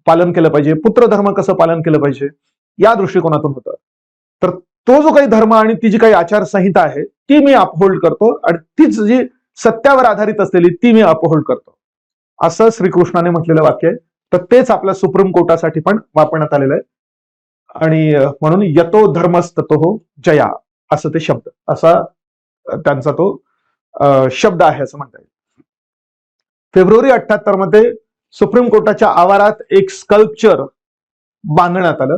पालन केलं पाहिजे, पुत्र धर्म कसं पालन केलं पाहिजे, या दृष्टिकोनातून होतं. तर तो जो काही धर्म आणि ती जी काही आचारसंहिता आहे ती मी अपहोल्ड करतो, आणि तीच जी सत्यावर आधारित असलेली ती मी अपहोल्ड करतो, असं श्रीकृष्णाने म्हटलेलं वाक्य आहे. तर तेच आपल्या सुप्रीम कोर्टासाठी पण वापरण्यात आलेलं आहे. आणि म्हणून यतो धर्मस्ततो जया असं ते शब्द, असा त्यांचा तो शब्द आहे असं म्हणता येईल. फेब्रुवारी 78 मध्ये सुप्रीम कोर्टाच्या आवारात एक स्कल्पचर बांधण्यात आलं,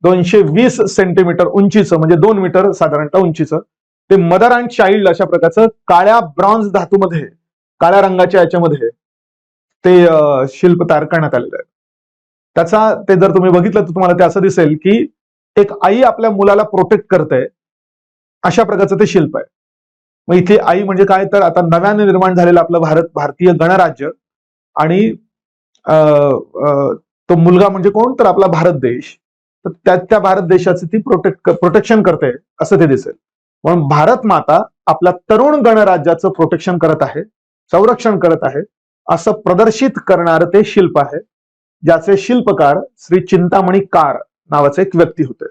220 सेंटीमीटर उंचीचं, म्हणजे 2 मीटर साधारणतः उंचीचं. ते मदर अँड चाइल्ड अशा प्रकारचं काळ्या ब्रॉन्झ धातूमध्ये, काळ्या रंगाच्या याच्यामध्ये ते शिल्प तयार करण्यात आलेलं आहे. त्याचा ते जर तुम्ही बघितलं तर तुम्हाला ते असं दिसेल की एक आई आपल्या मुलाला प्रोटेक्ट करते, अशा प्रकारचं ते शिल्प आहे. मग इथे आई म्हणजे काय, तर आता नव्याने निर्माण झालेलं आपलं भारतीय गणराज्य, आणि तो मुलगा म्हणजे कोण, तर आपला भारत देश. तर त्या भारत देशाचे ती प्रोटेक्शन करते असं ते दिसेल. म्हणून भारत माता आपल्या तरुण गणराज्याचं प्रोटेक्शन करत आहे, संरक्षण करत आहे, असं प्रदर्शित करणारं ते शिल्प आहे, ज्याचे शिल्पकार श्री चिंतामणी कार नावाचे एक व्यक्ती होते.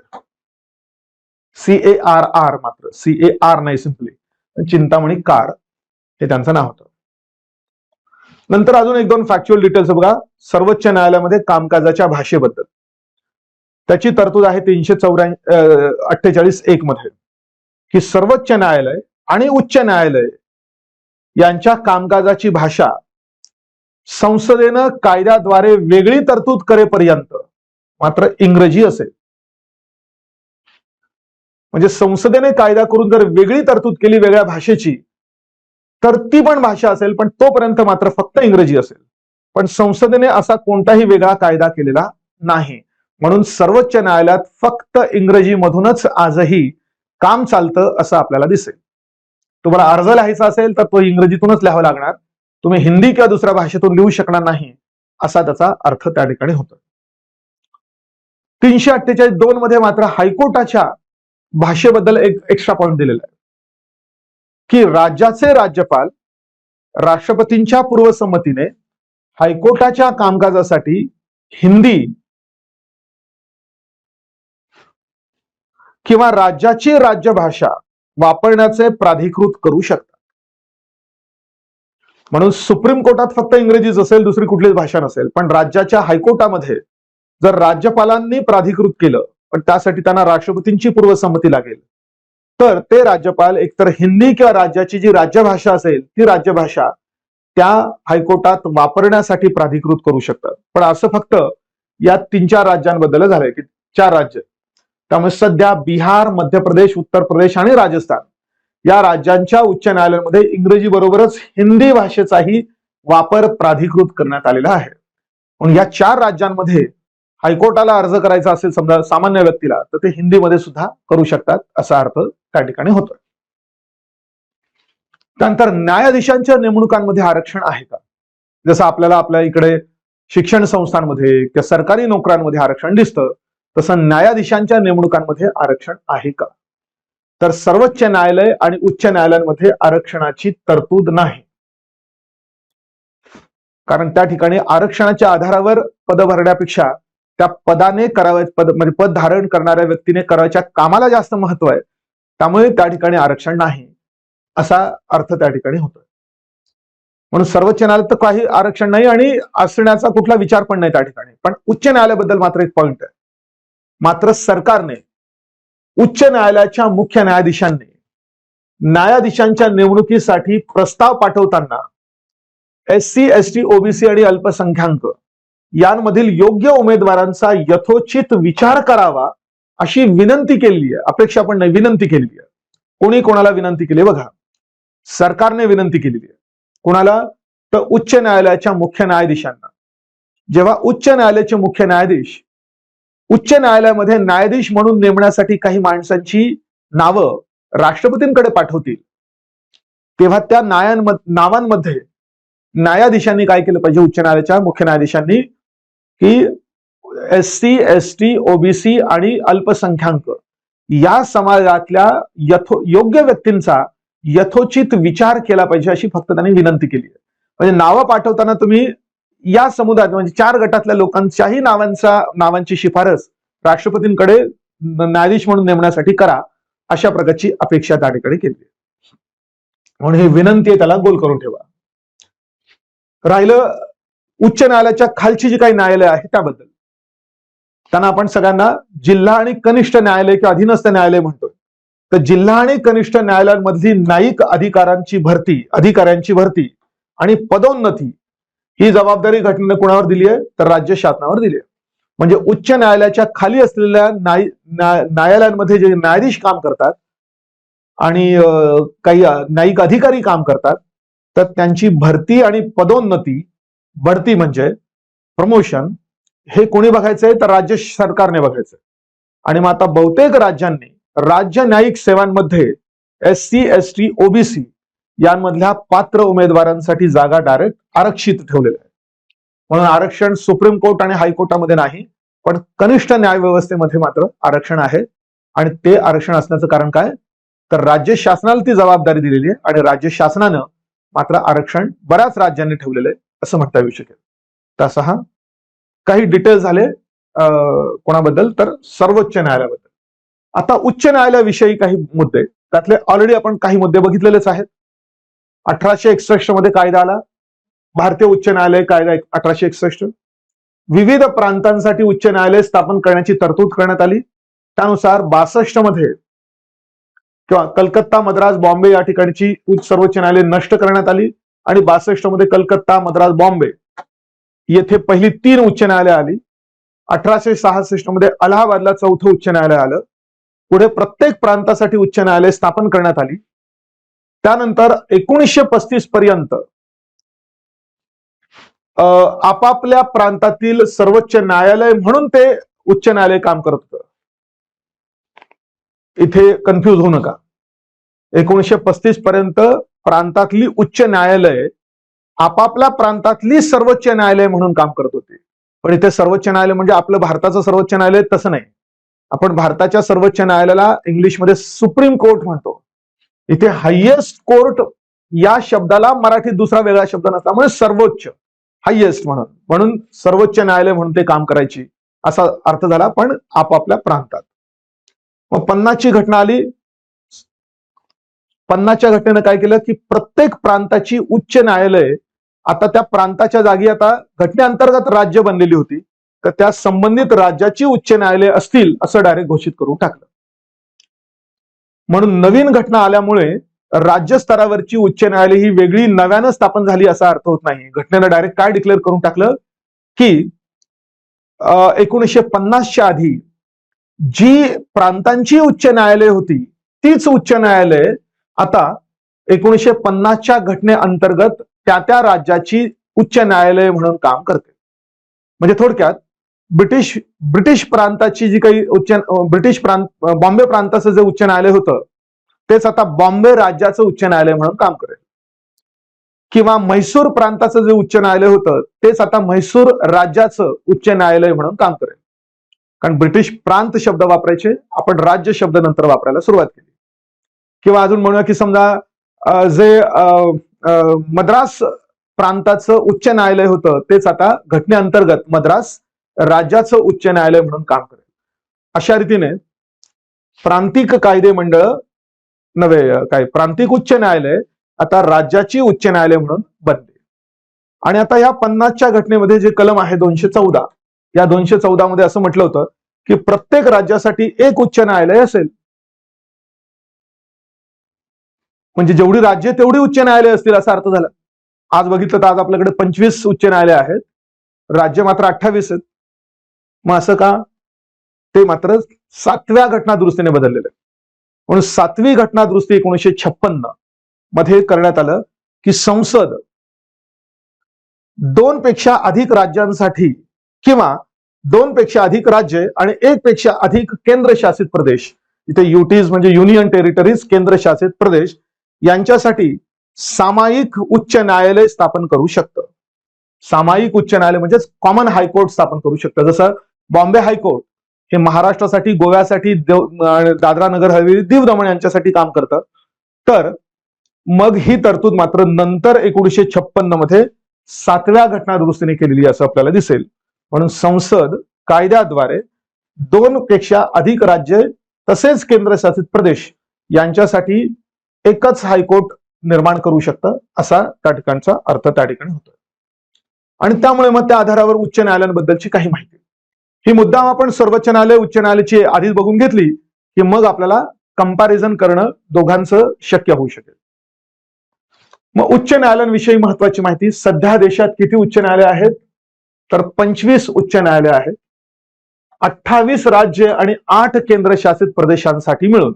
CARR, मात्र CAR नाही, सिंपली चिंतामणी कार हे त्यांचं नाव होतं. नंतर अजून एक दोन फॅक्च्युअल डिटेल्स बघा. सर्वोच्च न्यायालयामध्ये कामकाजाच्या भाषेबद्दल त्याची तरतूद आहे 348(1) मध्ये, की सर्वोच्च न्यायालय आणि उच्च न्यायालय यांच्या कामकाजाची भाषा संसदेनं कायद्याद्वारे वेगळी तरतूद करेपर्यंत मात्र इंग्रजी असेल. म्हणजे संसदेने कायदा करून जर वेगळी तरतूद केली वेगळ्या भाषेची, तर ती पण भाषा असेल, पण तोपर्यंत मात्र फक्त इंग्रजी असेल. पण संसदेने असा कोणताही वेगळा कायदा केलेला नाही. म्हणून सर्वोच्च न्यायालयात फक्त इंग्रजीमधूनच आजही काम चालतं असं आपल्याला दिसेल. तुम्हाला अर्ज लिहायचा असेल तर तो इंग्रजीतूनच लिहावा लागणार, तुम्ही हिंदी किंवा दुसऱ्या भाषेतून लिहू शकणार नाही, असा त्याचा अर्थ त्या ठिकाणी होतो. 348(2) मध्ये मात्र हायकोर्टाच्या भाषेबद्दल एक एक्स्ट्रा पॉइंट दिलेला आहे, की राज्याचे राज्यपाल राष्ट्रपतींच्या पूर्वसंमतीने हायकोर्टाच्या कामकाजासाठी हिंदी किंवा राज्याची राज्यभाषा वापरण्याचे प्राधिकृत करू शकतात. म्हणून सुप्रीम कोर्टात फक्त इंग्रजीच असेल, दुसरी कुठलीच भाषा नसेल, पण राज्याच्या हायकोर्टामध्ये जर राज्यपालांनी प्राधिकृत केलं, पण त्यासाठी त्यांना राष्ट्रपतींची पूर्वसंमती लागेल, तर ते राज्यपाल एकतर हिंदी किंवा राज्याची जी राज्यभाषा असेल ती राज्यभाषा त्या हायकोर्टात वापरण्यासाठी प्राधिकृत करू शकतात. पण असं फक्त या 3-4 राज्यांबद्दल झालंय, की 4 राज्य. त्यामुळे सध्या बिहार, मध्य प्रदेश, उत्तर प्रदेश आणि राजस्थान या राज्यांच्या उच्च न्यायालयांमध्ये इंग्रजी बरोबरच हिंदी भाषेचाही वापर प्राधिकृत करण्यात आलेला आहे. म्हणून या 4 राज्यांमध्ये हायकोर्टाला अर्ज करायचा असेल समजा सामान्य व्यक्तीला, तर ते हिंदीमध्ये सुद्धा करू शकतात, असा अर्थ त्या ठिकाणी होतोय. त्यानंतर न्यायाधीशांच्या नेमणुकांमध्ये आरक्षण आहे का? जसं आपल्याला आपल्या इकडे शिक्षण संस्थांमध्ये किंवा सरकारी नोकऱ्यांमध्ये आरक्षण दिसतं, तसं न्यायाधीशांच्या नेमणुकांमध्ये आरक्षण आहे का? तर सर्वोच्च न्यायालय आणि उच्च न्यायालयांमध्ये आरक्षणाची तरतूद नाही. कारण त्या ठिकाणी आरक्षणाच्या आधारावर पद भरण्यापेक्षा त्या पदाने म्हणजे पद धारण करणाऱ्या व्यक्तीने करायच्या कामाला जास्त महत्व आहे. त्यामुळे त्या ठिकाणी आरक्षण नाही असा अर्थ त्या ठिकाणी होतो. म्हणून सर्वोच्च न्यायालयात तर काही आरक्षण नाही आणि असण्याचा कुठला विचार पण नाही त्या ठिकाणी. पण उच्च न्यायालयाबद्दल मात्र एक पॉइंट आहे. मात्र सरकारने उच्च न्यायालयाच्या मुख्य न्यायाधीशांनी न्यायाधीशांच्या निवडणुकीसाठी प्रस्ताव पाठवताना SC, ST, OBC आणि अल्पसंख्याक यांमधील योग्य उमेदवारांचा यथोचित विचार करावा अशी विनंती केली आहे. अपेक्षा पण नाही, विनंती केलेली आहे. कोणी कोणाला विनंती केली बघा, सरकारने विनंती केलेली आहे. कोणाला? तर उच्च न्यायालयाच्या मुख्य न्यायाधीशांना. जेव्हा उच्च न्यायालयाचे मुख्य न्यायाधीश उच्च न्यायालयामध्ये न्यायाधीश म्हणून नेमण्यासाठी काही माणसांची नावं राष्ट्रपतींकडे पाठवतील, तेव्हा त्या नावांमध्ये न्यायाधीशांनी काय केलं पाहिजे? उच्च न्यायालयाच्या मुख्य न्यायाधीशांनी की SC, ST, OBC आणि अल्पसंख्याक या समाजातल्या योग्य व्यक्तींचा यथोचित विचार केला पाहिजे अशी फक्त त्यांनी विनंती केली आहे. म्हणजे नावं पाठवताना तुम्ही या समुदायात म्हणजे 4 गटातल्या लोकांच्याही नावांची शिफारस राष्ट्रपतींकडे न्यायाधीश म्हणून नेमण्यासाठी करा अशा प्रकारची अपेक्षा त्या ठिकाणी केली आहे. म्हणून ही विनंती आहे, त्याला गोल करून ठेवा. राहिलं उच्च न्यायालयाच्या खालची जी काही न्यायालय आहे त्याबद्दल, त्यांना आपण सगळ्यांना जिल्हा आणि कनिष्ठ न्यायालय किंवा अधीनस्थ न्यायालय म्हणतोय. तर जिल्हा आणि कनिष्ठ न्यायालयांमधली न्यायिक अधिकाऱ्यांची भरती आणि पदोन्नती ही जबाबदारी घटनेने कुणावर दिली आहे? तर राज्य शासनावर दिली आहे. म्हणजे उच्च न्यायालयाच्या खाली असलेल्या न्यायालयांमध्ये जे न्यायाधीश काम करतात आणि काही न्यायिक अधिकारी काम करतात, तर त्यांची भरती आणि पदोन्नती, बढती म्हणजे प्रमोशन, हे कोणी बघायचंय? तर राज्य सरकारने बघायचंय. आणि मग आता बहुतेक राज्यांनी राज्य न्यायिक सेवांमध्ये SC, ST, OBC यांमधल्या पात्र उमेदवारांसाठी जागा डायरेक्ट आरक्षित ठेवलेल्या आहे. म्हणून आरक्षण सुप्रीम कोर्ट आणि हायकोर्टामध्ये नाही, पण कनिष्ठ न्याय व्यवस्थेमध्ये मात्र आरक्षण आहे. आणि ते आरक्षण असण्याचं कारण काय? तर राज्य शासनाला ती जबाबदारी दिलेली आहे आणि राज्य शासनानं मात्र आरक्षण बऱ्याच राज्यांनी ठेवलेलं आहे असं म्हणता येऊ शकेल. तसं हा काही डिटेल्स झाले कोणाबद्दल? तर सर्वोच्च न्यायालयाबद्दल. आता उच्च न्यायालयाविषयी काही मुद्दे, त्यातले ऑलरेडी आपण काही मुद्दे बघितलेलेच आहेत. 1861 मध्ये कायदा आला, भारतीय उच्च न्यायालय कायदा 1861. विविध प्रांतांसाठी उच्च न्यायालय स्थापन करण्याची तरतूद करण्यात आली. त्यानुसार 62 मध्ये किंवा कलकत्ता, मद्रास, बॉम्बे या ठिकाणची सर्वोच्च न्यायालय नष्ट करण्यात आली आणि 62 मध्ये कलकत्ता, मद्रास, बॉम्बे येथे पहिली 3 उच्च न्यायालय आली. 1866 मध्ये अलाहाबादला 4थं उच्च न्यायालय आलं. पुढे प्रत्येक प्रांतासाठी उच्च न्यायालय स्थापन करण्यात आली. त्यानंतर 1935 पर्यंत आपापल्या प्रांतातील सर्वोच्च न्यायालय म्हणून ते उच्च न्यायालय काम करत होतं. इथे कन्फ्यूज होऊ नका. 1935 पर्यंत प्रांतातली उच्च न्यायालय आपापल्या प्रांतातली सर्वोच्च न्यायालय म्हणून काम करत होते. पण इथे सर्वोच्च न्यायालय म्हणजे आपलं भारताचं सर्वोच्च न्यायालय तसं नाही. आपण भारताच्या सर्वोच्च न्यायालयाला इंग्लिशमध्ये सुप्रीम कोर्ट म्हणतो. इथे हायेस्ट कोर्ट या शब्दाला मराठीत दुसरा वेगळा शब्द नसल्यामुळे सर्वोच्च, हायेस्ट म्हणून सर्वोच्च न्यायालय म्हणून ते काम करायची असा अर्थ झाला, पण आपापल्या प्रांतात. मग 50ची घटना आली. 50च्या घटनेनं काय केलं की प्रत्येक प्रांताची उच्च न्यायालय आता त्या प्रांताच्या जागी, आता घटनेअंतर्गत राज्य बनलेली होती, तर त्या संबंधित राज्याची उच्च न्यायालय असतील असं डायरेक्ट घोषित करून टाकलं. म्हणून नवीन घटना आल्यामुळे राज्य स्तरावरची उच्च न्यायालय ही वेगळी नव्यानं स्थापन झाली असा अर्थ होत नाही. घटनेनं डायरेक्ट काय डिक्लेअर करून टाकलं की 1950च्या आधी जी प्रांतांची उच्च न्यायालय होती तीच उच्च न्यायालय आता 1950च्या घटनेअंतर्गत त्या राज्याची उच्च न्यायालय म्हणून काम करते. म्हणजे थोडक्यात ब्रिटिश प्रांताची जी काही बॉम्बे प्रांताचं जे उच्च न्यायालय होतं तेच आता बॉम्बे राज्याचं उच्च न्यायालय म्हणून काम करेल. किंवा म्हैसूर प्रांताचं जे उच्च न्यायालय होतं तेच आता म्हैसूर राज्याचं उच्च न्यायालय म्हणून काम करेल. कारण ब्रिटिश प्रांत शब्द वापरायचे, आपण राज्य शब्द नंतर वापरायला सुरुवात केली. किंवा अजून म्हणूया की समजा जे मद्रास प्रांताचं उच्च न्यायालय होतं तेच आता घटनेअंतर्गत मद्रास राज्याचं उच्च न्यायालय म्हणून काम करेल. अशा रीतीने प्रांतिक कायदे मंडळ प्रांतिक उच्च न्यायालय आता राज्याची उच्च न्यायालय म्हणून बनले. आणि आता या 50च्या घटनेमध्ये जे कलम आहे 214, या 214 मध्ये असं म्हटलं होतं की प्रत्येक राज्यासाठी एक उच्च न्यायालय असेल. म्हणजे जेवढी राज्य तेवढी उच्च न्यायालय असतील असा अर्थ झाला. आज बघितलं तर आज आपल्याकडे 25 उच्च न्यायालय आहेत, राज्य मात्र 28 आहेत. मग असं का? ते मात्र 7व्या घटनादुरुस्तीने बदललेलं आहे. म्हणून 7वी घटनादुरुस्ती 1956 मध्ये करण्यात आलं की संसद 2 पेक्षा अधिक राज्यांसाठी किंवा 2 पेक्षा अधिक राज्य आणि 1 पेक्षा अधिक केंद्रशासित प्रदेश, इथे युटीज म्हणजे युनियन टेरिटरीज, केंद्रशासित प्रदेश यांच्यासाठी सामायिक उच्च न्यायालय स्थापन करू शकतं. सामायिक उच्च न्यायालय म्हणजेच कॉमन हायकोर्ट स्थापन करू शकतं. जसं बॉम्बे हायकोर्ट हे महाराष्ट्रासाठी, गोव्यासाठी, दादरा नगर हवेली, दीव दमण यांच्यासाठी काम करतं. तर मग ही तरतूद मात्र नंतर 1956 मध्ये 7व्या घटनादुरुस्तीने केलेली असं आपल्याला दिसेल. म्हणून संसद कायद्याद्वारे 2 पेक्षा अधिक राज्य तसेच केंद्रशासित प्रदेश यांच्यासाठी एकच हायकोर्ट निर्माण करू शकतं असा त्या ठिकाणचा अर्थ त्या ठिकाणी होतो. आणि त्यामुळे मग त्या आधारावर उच्च न्यायालयांबद्दलची काही माहिती ही मुद्दाम आपण सर्वोच्च न्यायालय, उच्च न्यायालयाची आधीच बघून घेतली की मग आपल्याला कंपॅरिझन करणं दोघांचं शक्य होऊ शकेल. मग उच्च न्यायालयांविषयी महत्वाची माहिती. सध्या देशात किती उच्च न्यायालय आहेत? तर 25 उच्च न्यायालय आहेत, 28 राज्य आणि 8 केंद्रशासित प्रदेशांसाठी मिळून.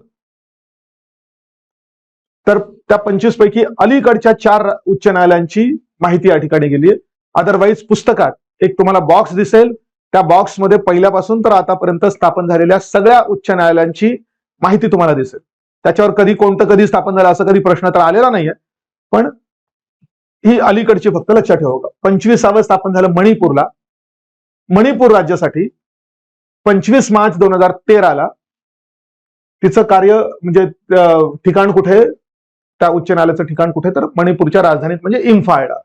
तर त्या 25 पैकी अलीकडच्या 4 उच्च न्यायालयांची माहिती या ठिकाणी गेली आहे. अदरवाईज पुस्तकात एक तुम्हाला बॉक्स दिसेल, त्या बॉक्समध्ये पहिल्यापासून तर आतापर्यंत स्थापन झालेल्या सगळ्या उच्च न्यायालयांची माहिती तुम्हाला दिसेल. त्याच्यावर कधी स्थापन झालं असं कधी प्रश्न तर आलेला नाहीये, पण ही अलीकडची फक्त लक्षात ठेवा. 25वे स्थापन झालं मणिपूरला. मणिपूर राज्यासाठी 25 मार्च 2013ला तिचं कार्य म्हणजे ठिकाण कुठे, त्या उच्च न्यायालयाचं ठिकाण कुठे, तर मणिपूरच्या राजधानीत म्हणजे इम्फाळला.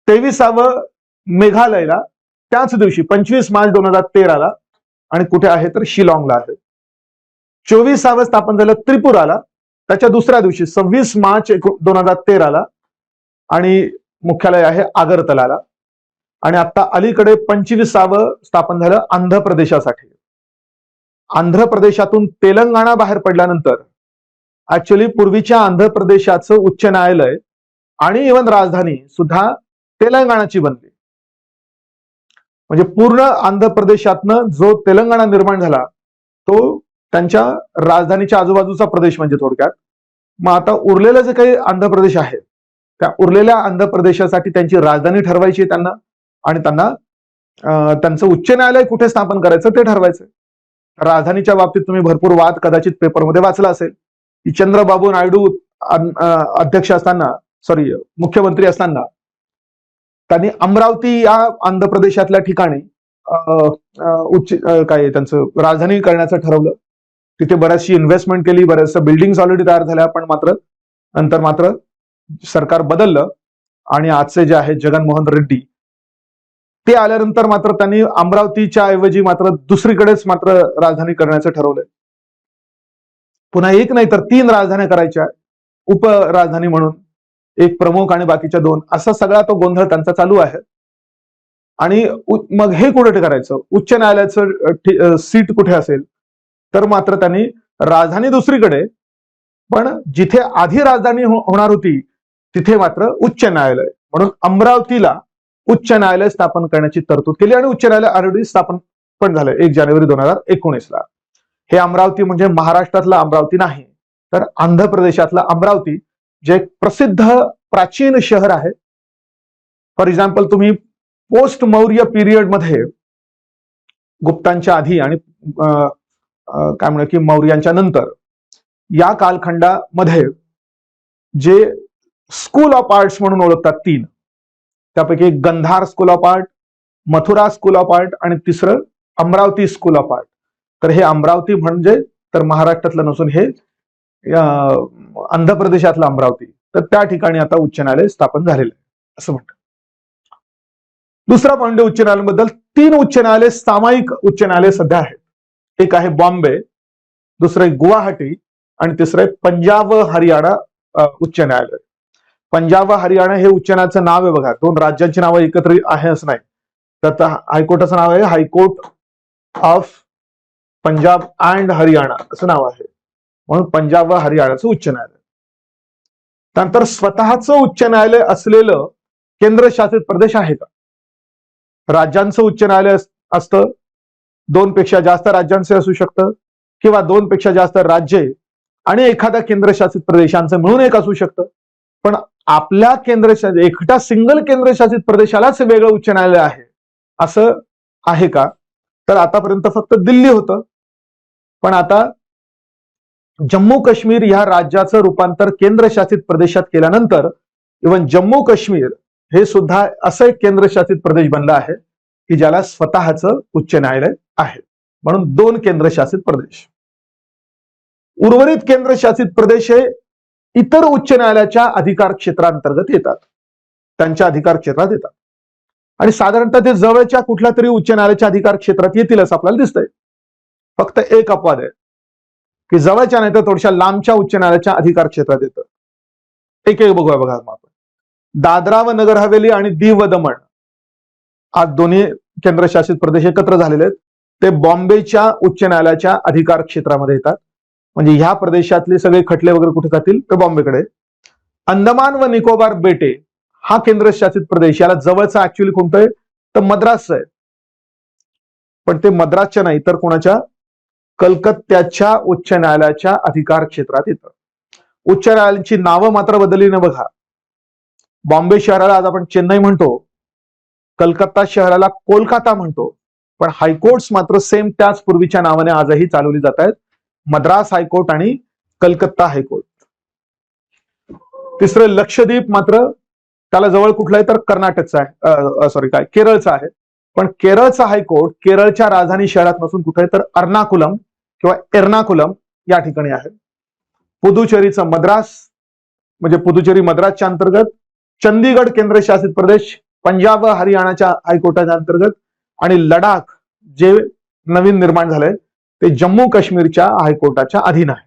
23 मेघालयला त्याच दिवशी 25 मार्च 2013ला आणि कुठे आहे तर शिलाँगला आहे. 24 स्थापन झालं त्रिपुराला, त्याच्या दुसऱ्या दिवशी 26 मार्च 2013ला आणि मुख्यालय आहे आगरतलाला. आणि आता अलीकडे 25 स्थापन झालं आंध्र प्रदेशासाठी. आंध्र प्रदेशातून तेलंगणा बाहेर पडल्यानंतर ऍक्च्युअली पूर्वीच्या आंध्र प्रदेशाचं उच्च न्यायालय आणि इव्हन राजधानी सुद्धा तेलंगणाची बनली. म्हणजे पूर्ण आंध्र प्रदेशातनं जो तेलंगणा निर्माण झाला तो त्यांच्या राजधानीच्या आजूबाजूचा प्रदेश म्हणजे थोडक्यात. मग आता उरलेलं जे काही आंध्र प्रदेश आहे त्या उरलेल्या आंध्र प्रदेशासाठी त्यांची राजधानी ठरवायची त्यांना, आणि त्यांना त्यांचं उच्च न्यायालय कुठे स्थापन करायचं ते ठरवायचं. राजधानीच्या बाबतीत तुम्ही भरपूर वाद कदाचित पेपरमध्ये वाचला असेल की चंद्रबाबू नायडू अध्यक्ष असताना, मुख्यमंत्री असताना त्यांनी अमरावती या आंध्र प्रदेशातल्या ठिकाणी त्यांचं राजधानी करण्याचं ठरवलं. तिथे बऱ्याचशी इन्व्हेस्टमेंट केली, बऱ्याचशा बिल्डिंग्स ऑलरेडी तयार झाल्या, पण नंतर सरकार बदललं आणि आजचे जे आहे जगनमोहन रेड्डी ते आल्यानंतर मात्र त्यांनी अमरावतीच्या ऐवजी मात्र दुसरीकडेच मात्र राजधानी करण्याचं ठरवलंय. पुन्हा एक नाही तर 3 राजधान्या करायच्या, उपराजधानी म्हणून, एक प्रमुख आणि बाकीच्या 2, असा सगळा तो गोंधळ त्यांचा चालू आहे. आणि मग हे कुठे करायचं, उच्च न्यायालयाचं सीट कुठे असेल, तर मात्र त्यांनी राजधानी दुसरीकडे, पण जिथे आधी राजधानी होणार होती तिथे मात्र उच्च न्यायालय म्हणून अमरावतीला उच्च न्यायालय स्थापन करण्याची तरतूद केली. आणि उच्च न्यायालय ऑलरेडी स्थापन पण झालं 1 जानेवारी 2019ला. हे अमरावती म्हणजे महाराष्ट्रातला अमरावती नाही, तर आंध्र प्रदेशातला अमरावती, जे एक प्रसिद्ध प्राचीन शहर आहे. फॉर एक्झाम्पल तुम्ही पोस्ट मौर्य पिरियड मध्ये, गुप्तांच्या आधी आणि काय म्हणू की मौर्यांच्या नंतर या कालखंडामध्ये जे स्कूल ऑफ आर्ट्स म्हणून ओळखतात 3, त्यापैकी गंधार school of art, Mathura school of art आणि तिसरं अमरावती स्कूल ऑफ आर्ट. तर हे अमरावती म्हणजे तर महाराष्ट्रातलं नसून हे आंध्र प्रदेशातलं अमरावती, तर त्या ठिकाणी आता उच्च न्यायालय स्थापन झालेलं आहे असं म्हणतात. दुसरा पॉईंट उच्च न्यायालयाबद्दल, 3 उच्च न्यायालय, सामायिक उच्च न्यायालय सध्या आहेत. एक आहे बॉम्बे, दुसरं आहे गुवाहाटी आणि तिसरं आहे पंजाब व हरियाणा उच्च न्यायालय. पंजाब व हरियाणा हे उच्च न्यायालयाचं नाव आहे बघा, 2 राज्यांची नावं एकत्र आहे असं नाही. तर हायकोर्टाचं नाव आहे high court of Punjab and Haryana असं नाव आहे, म्हणून पंजाब व हरियाणाचं उच्च न्यायालय. त्यानंतर स्वतःचं उच्च न्यायालय असलेलं केंद्रशासित प्रदेश आहे का? राज्यांचं उच्च न्यायालय असतं, 2 पेक्षा जास्त राज्यांचे असू शकतं, किंवा 2 पेक्षा जास्त राज्ये आणि एखाद्या केंद्रशासित प्रदेशांचं मिळून एक असू शकतं. पण आपल्या एकट्या सिंगल केंद्रशासित प्रदेशालाच वेगळं उच्च न्यायालय आहे असं आहे का? तर आतापर्यंत फक्त दिल्ली होतं, पण आता जम्मू काश्मीर या राज्याचं रूपांतर केंद्रशासित प्रदेशात केल्यानंतर इव्हन जम्मू काश्मीर हे सुद्धा असं एक केंद्रशासित प्रदेश बनला आहे की ज्याला स्वतःचं उच्च न्यायालय आहे, म्हणून 2 केंद्रशासित प्रदेश. उर्वरित केंद्रशासित प्रदेश हे इतर उच्च न्यायालयाच्या अधिकार क्षेत्रांतर्गत येतात, त्यांच्या अधिकार क्षेत्रात येतात आणि साधारणतः ते जवळच्या कुठल्या तरी उच्च न्यायालयाच्या अधिकार क्षेत्रात येतील असं आपल्याला दिसतंय. फक्त एक अपवाद आहे की जवळच्या नाही तर थोड्याशा लांबच्या उच्च न्यायालयाच्या अधिकार क्षेत्रात येतं. एक बघूया बघा आपण. दादरा व नगर हवेली आणि दीव व दमण आज दोन्ही केंद्रशासित प्रदेश एकत्र झालेले आहेत, ते बॉम्बेच्या उच्च न्यायालयाच्या अधिकार क्षेत्रामध्ये येतात. म्हणजे ह्या प्रदेशातले सगळे खटले वगैरे कुठे जातील तर बॉम्बेकडे. अंदमान व निकोबार बेटे हा केंद्रशासित प्रदेश, याला जवळचा ऍक्च्युअली कोणतं आहे तर मद्रासचं आहे, पण ते मद्रासच्या नाही तर कोणाच्या, कलकत्त्याच्या उच्च न्यायालयाच्या अधिकार क्षेत्रात येतं. उच्च न्यायालयाची नावं मात्र बदलली न बघा. बॉम्बे शहराला आज आपण चेन्नई म्हणतो, कलकत्ता शहराला कोलकाता म्हणतो, पण हायकोर्ट्स मात्र सेम त्याच पूर्वीच्या नावाने आजही चालवली जात आहेत, मद्रास हायकोर्ट आणि कलकत्ता हायकोर्ट. तिसरं लक्षद्वीप, मात्र त्याला जवळ कुठलं आहे तर कर्नाटकचा आहे, केरळचा आहे, पण केरळचा हायकोर्ट केरळच्या राजधानी शहरात नसून कुठे आहे तर अर्नाकुलम किंवा एर्नाकुलम या ठिकाणी आहे. पुदुचेरीचं मद्रास म्हणजे पुदुचेरी मद्रासच्या अंतर्गत, चंदीगड केंद्रशासित प्रदेश पंजाब व हरियाणाच्या हायकोर्टाच्या अंतर्गत, आणि लडाख जे नवीन निर्माण झालंय ते जम्मू काश्मीरच्या हायकोर्टाच्या अधीन आहे.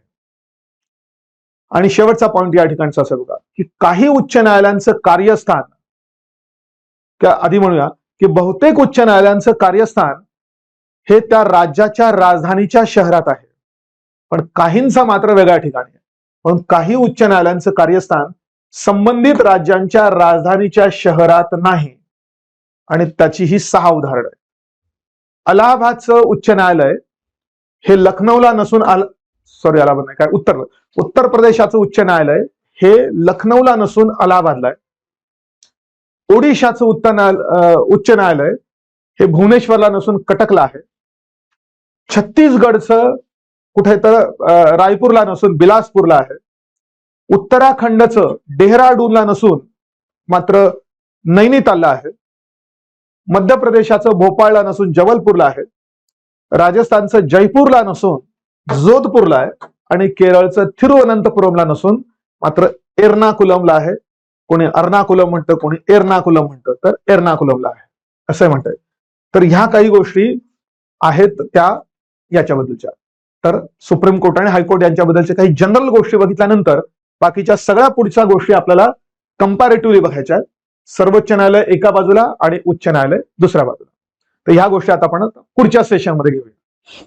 आणि शेवटचा पॉइंट या ठिकाणचा असं बघा की काही उच्च न्यायालयांचं कार्यस्थान, आधी म्हणूया की बहुतेक उच्च न्यायालयांचं कार्यस्थान हे त्या राज्याच्या राजधानीच्या शहरात आहे, पण काहींचं मात्र वेगळ्या ठिकाणी आहे. पण काही उच्च न्यायालयांचं कार्यस्थान संबंधित राज्यांच्या राजधानीच्या शहरात नाही, आणि त्याची ही 6 उदाहरणं आहेत. अलाहाबादचं उच्च न्यायालय हे लखनौला नसून अलाहाबाद नाही काय उत्तर प्रदेशाचं उच्च न्यायालय हे लखनौला नसून अलाहाबादला आहे. ओडिशाचं उच्च न्यायालय हे भुवनेश्वरला नसून कटकला आहे. छत्तीसगडचं कुठे तर रायपूरला नसून बिलासपूरला आहे. उत्तराखंडचं डेहराडूनला नसून मात्र नैनितालला आहे. मध्य प्रदेशाचं भोपाळला नसून जबलपूरला आहे. राजस्थानचं जयपूरला नसून जोधपूरला आहे. आणि केरळचं थिरुवनंतपुरमला नसून मात्र एर्नाकुलमला आहे. कोणी अर्नाकुलम म्हणतं, कोणी एर्नाकुलम म्हणतं, तर एर्नाकुलमला आहे असं म्हणतंय. तर ह्या काही गोष्टी आहेत त्या याच्याबद्दलच्या. तर सुप्रीम कोर्ट आणि हायकोर्ट यांच्याबद्दलच्या काही जनरल गोष्टी बघितल्यानंतर बाकीच्या सगळ्या पुढच्या गोष्टी आपल्याला कंपॅरेटिव्हली बघायच्या आहेत. सर्वोच्च न्यायालय एका बाजूला आणि उच्च न्यायालय दुसऱ्या बाजूला. तर ह्या गोष्टी आता आपण पुढच्या सेशनमध्ये घेऊया.